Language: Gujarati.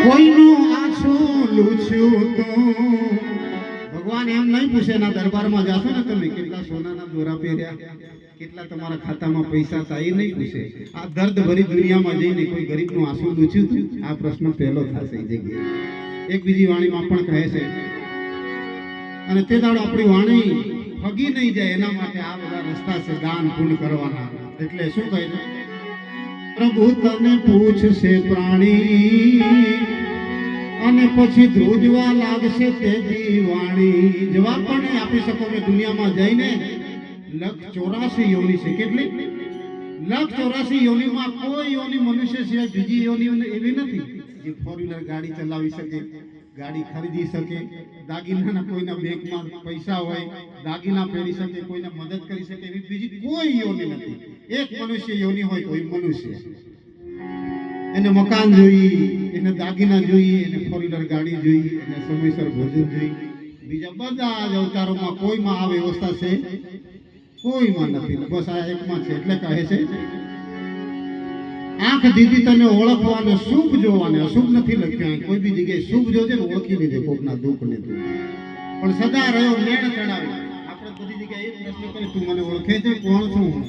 કોઈનું આછું લૂછ્યું તો ભગવાન એમ નહીં પૂછે ના દરબારમાં જાશો ને તમે કેટલા સોનાના દોરા પહેર્યા, કેટલા તમારા ખાતામાં પૈસા હતા, એ નહીં પૂછે. આ દર્દ ભરી દુનિયામાં જઈને કોઈ ગરીબનું આંસુ લૂછ્યું હતું, આ પ્રશ્ન પહેલો થશે એ જગ્યાએ. એક બીજી વાણીમાં પણ કહે છે, અને તે દાડો આપણી વાણી ફગી નહીં જાય એના માટે આ બધા રસ્તા છે દાન પુણ્ય કરવાના. એટલે શું કહે છે, પ્રભુ તને પૂછશે પ્રાણી અને પછી ધ્રુજવા લાગશે તેજી વાણી. જવાબ પણ નહીં આપી શકો. મેં દુનિયામાં જઈને 184 યોની છે. કેટલી? 184 યોનીમાં કોઈ યોની મનુષ્ય સિવાય બીજી યોની એવી નથી જે ફોર વ્હીલર ગાડી ચલાવી શકે, ગાડી ખરીદી શકે, દાગીનાના કોઈના બેંકમાં પૈસા હોય, દાગીના પહેરી શકે, કોઈને મદદ કરી શકે, એવી બીજી કોઈ યોની નથી. એક મનુષ્ય યોની હોય કોઈ મનુષ્ય, એને મકાન જોઈએ, એને દાગીના જોઈએ, એને ફોર વ્હીલર ગાડી જોઈએ, એને સમયસર ભોજન જોઈએ. બીજા બધા જ અવતારોમાં કોઈમાં આ વ્યવસ્થા છે? કોઈમાં નથી. બસ આ એકમાં છે. એટલે કહે છે, આંખ દીધી તને ઓળખવાને, શુભ જોવાને. અશુભ નથી લખ્યું. કોઈ બી જગ્યાએ શુભ જોજે ને ઓળખી લેજે કોકના દુઃખ ને તું. પણ સદા રહ્યો નેણ ચડાવે. આપણે બધી જગ્યાએ એ પ્રશ્ન કરે, તું મને ઓળખે છે? કોણ છું?